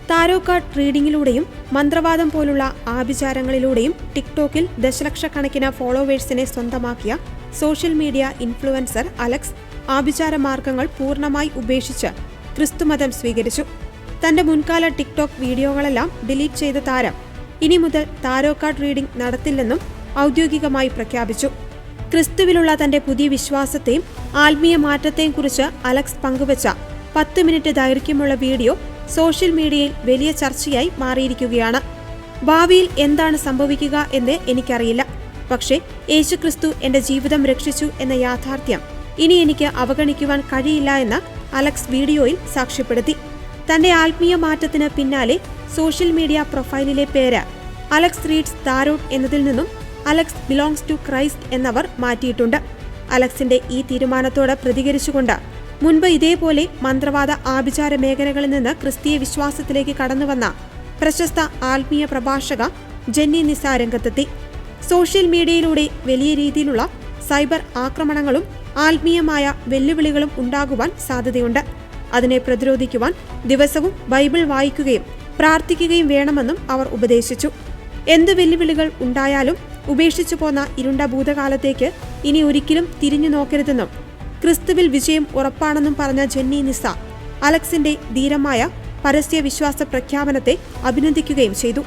Tarot card റീഡിംഗിലൂടെയും മന്ത്രവാദം പോലുള്ള ആഭിചാരങ്ങളിലൂടെയും ടിക്ടോക്കിൽ ദശലക്ഷക്കണക്കിന് ഫോളോവേഴ്സിനെ സ്വന്തമാക്കിയ സോഷ്യൽ മീഡിയ ഇൻഫ്ലുവൻസർ അലക്സ് ആഭിചാര മാർഗങ്ങൾ പൂർണ്ണമായി ഉപേക്ഷിച്ച് ക്രിസ്തുമതം സ്വീകരിച്ചു. തന്റെ മുൻകാല ടിക്ടോക്ക് വീഡിയോകളെല്ലാം ഡിലീറ്റ് ചെയ്ത താരം ഇനി മുതൽ ടാരോ കാർഡ് റീഡിംഗ് നടത്തില്ലെന്നും ഔദ്യോഗികമായി പ്രഖ്യാപിച്ചു. ക്രിസ്തുവിലുള്ള തന്റെ പുതിയ വിശ്വാസത്തെയും ആത്മീയ മാറ്റത്തെയും കുറിച്ച് അലക്സ് പങ്കുവച്ച 10 മിനിറ്റ് ദൈർഘ്യമുള്ള വീഡിയോ സോഷ്യൽ മീഡിയയിൽ വലിയ ചർച്ചയായി മാറിയിരിക്കുകയാണ്. ഭാവിയിൽ എന്താണ് സംഭവിക്കുക എന്ന് എനിക്കറിയില്ല, പക്ഷേ യേശുക്രിസ്തു എന്റെ ജീവിതം രക്ഷിച്ചു എന്ന യാഥാർത്ഥ്യം ഇനി എനിക്ക് അവഗണിക്കുവാൻ കഴിയില്ല എന്ന് അലക്സ് വീഡിയോയിൽ സാക്ഷ്യപ്പെടുത്തി. തന്റെ ആത്മീയ മാറ്റത്തിന് പിന്നാലെ സോഷ്യൽ മീഡിയ പ്രൊഫൈലിലെ പേര് അലക്സ് റീഡ്സ് ടാരോട്ട് എന്നതിൽ നിന്നും അലക്സ് ബിലോങ്സ് ടു ക്രൈസ്റ്റ് എന്നവർ മാറ്റിയിട്ടുണ്ട്. അലക്സിന്റെ ഈ തീരുമാനത്തോട് പ്രതികരിച്ചുകൊണ്ട് മുൻപ് ഇതേപോലെ മന്ത്രവാദ ആഭിചാര മേഖലകളിൽ നിന്ന് ക്രിസ്തീയ വിശ്വാസത്തിലേക്ക് കടന്നുവന്ന പ്രശസ്ത ആത്മീയ പ്രഭാഷക ജെന്നി നിസ രംഗത്തെത്തി. സോഷ്യൽ മീഡിയയിലൂടെ വലിയ രീതിയിലുള്ള സൈബർ ആക്രമണങ്ങളും ആത്മീയമായ വെല്ലുവിളികളും ഉണ്ടാകുവാൻ സാധ്യതയുണ്ട്. അതിനെ പ്രതിരോധിക്കുവാൻ ദിവസവും ബൈബിൾ വായിക്കുകയും പ്രാർത്ഥിക്കുകയും വേണമെന്നും അവർ ഉപദേശിച്ചു. എന്ത് വെല്ലുവിളികൾ ഉണ്ടായാലും ഉപേക്ഷിച്ചു പോന്ന ഇരുണ്ട ഭൂതകാലത്തേക്ക് ഇനി ഒരിക്കലും തിരിഞ്ഞു നോക്കരുതെന്നും ക്രിസ്തുവിൽ വിജയം ഉറപ്പാണെന്നും പറഞ്ഞ ജെന്നി നിസ അലക്സിന്റെ ധീരമായ പരസ്യ വിശ്വാസ പ്രഖ്യാപനത്തെ അഭിനന്ദിക്കുകയും ചെയ്തു.